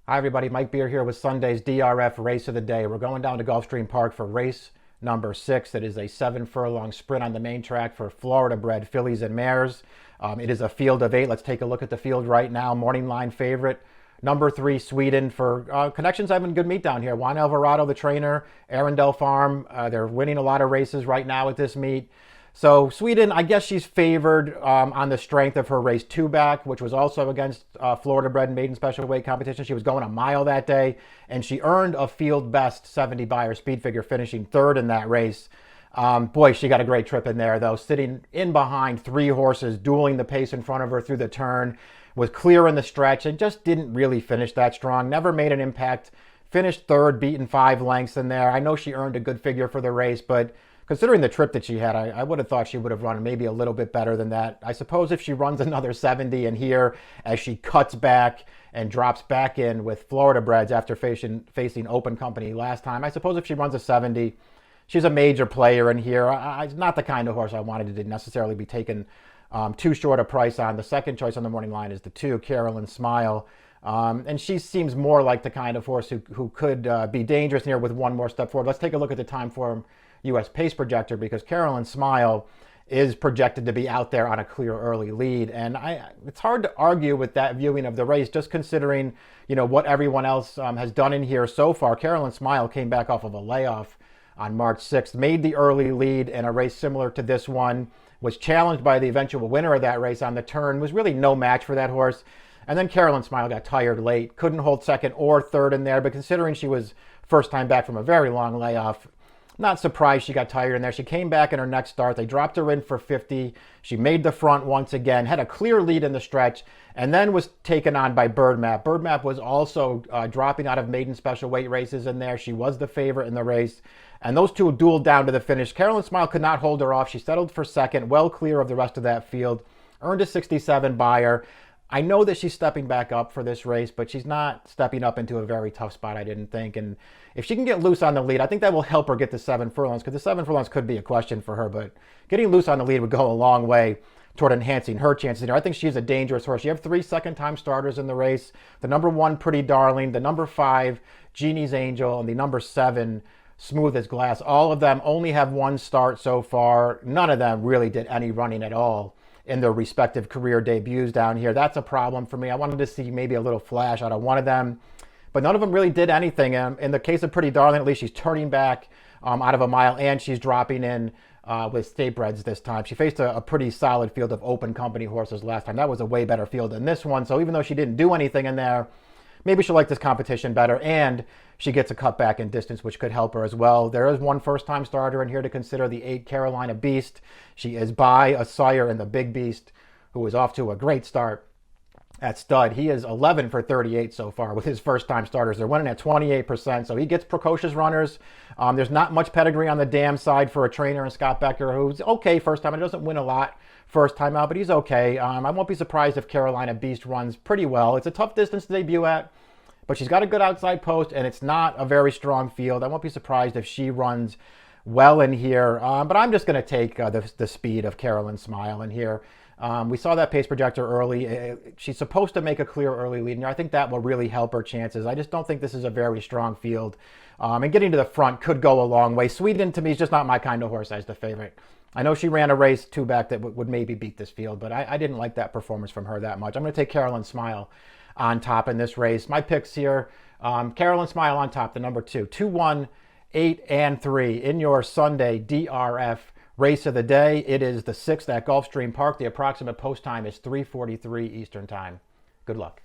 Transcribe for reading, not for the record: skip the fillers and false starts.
Hi everybody, Mike Beer here with Sunday's DRF Race of the Day. We're going down to Gulfstream Park for race number 6. It is a 7-furlong sprint on the main track for Florida-bred fillies and mares. It is a field of 8. Let's take a look at the field right now. Morning line favorite, number 3, Sweden. For connections having a good meet down here. Juan Alvarado, the trainer, Arundel Farm. They're winning a lot of races right now at this meet. So Sweden, I guess she's favored on the strength of her race 2 back, which was also against Florida-bred maiden special weight competition. She was going a mile that day, and she earned a field best 70 Beyer speed figure, finishing 3rd in that race. Boy, she got a great trip in there, though, sitting in behind 3 horses, dueling the pace in front of her through the turn, was clear in the stretch, and just didn't really finish that strong. Never made an impact. Finished 3rd, beaten 5 lengths in there. I know she earned a good figure for the race, but considering the trip that she had, I would have thought she would have run maybe a little bit better than that. I suppose if she runs another 70 in here as she cuts back and drops back in with Florida breds after facing open company last time, I suppose if she runs a 70, she's a major player in here. Not the kind of horse I wanted to necessarily be taken too short a price on. The second choice on the morning line is the 2, Carolyn Smile. And she seems more like the kind of horse who could be dangerous here with one more step forward. Let's take a look at the time form U.S. pace projector, because Carolyn Smile is projected to be out there on a clear early lead. And it's hard to argue with that viewing of the race, just considering, what everyone else has done in here so far. Carolyn Smile came back off of a layoff on March 6th, made the early lead in a race similar to this one, was challenged by the eventual winner of that race on the turn, was really no match for that horse. And then Carolyn Smile got tired late, couldn't hold 2nd or 3rd in there, but considering she was first time back from a very long layoff, not surprised she got tired in there. She came back in her next start. They dropped her in for 50. She made the front once again, had a clear lead in the stretch, and then was taken on by Birdmap. Birdmap was also dropping out of maiden special weight races in there. She was the favorite in the race. And those two dueled down to the finish. Carolyn Smile could not hold her off. She settled for 2nd, well clear of the rest of that field. Earned a 67 Beyer. I know that she's stepping back up for this race, but she's not stepping up into a very tough spot, I didn't think. And if she can get loose on the lead, I think that will help her get the 7 furlongs, because the 7 furlongs could be a question for her, but getting loose on the lead would go a long way toward enhancing her chances here. I think she's a dangerous horse. You have 3 second-time starters in the race. The number 1, Pretty Darling, the number 5, Genie's Angel, and the number 7, Smooth as Glass. All of them only have 1 start so far. None of them really did any running at all in their respective career debuts down here. That's a problem for me. I wanted to see maybe a little flash out of one of them, but none of them really did anything. In the case of Pretty Darling, at least she's turning back out of a mile, and she's dropping in with state breds this time. She faced a pretty solid field of open company horses last time. That was a way better field than this one. So even though she didn't do anything in there, maybe she'll like this competition better, and she gets a cut back in distance, which could help her as well. There is one first-time starter in here to consider, the 8, Carolina Beast. She is by a sire in the Big Beast, who is off to a great start at stud. He is 11 for 38 so far with his first-time starters. They're winning at 28%, so he gets precocious runners. There's not much pedigree on the dam side for a trainer in Scott Becker, who's okay first time. It doesn't win a lot first time out, but he's okay. I won't be surprised if Carolina Beast runs pretty well. It's a tough distance to debut at, but she's got a good outside post, and it's not a very strong field. I won't be surprised if she runs well in here, but I'm just going to take the speed of Carolyn Smile in here. We saw that pace projector early. She's supposed to make a clear early lead, and I think that will really help her chances. I just don't think this is a very strong field, and getting to the front could go a long way. Sweden, to me, is just not my kind of horse as the favorite. I know she ran a race 2 back that would maybe beat this field, but I didn't like that performance from her that much. I'm going to take Carolyn Smile on top in this race. My picks here, Carolyn Smile on top, the number 2, 2, 1, 8, and 3 in your Sunday DRF race of the day. It is the 6th at Gulfstream Park. The approximate post time is 3:43 Eastern Time. Good luck.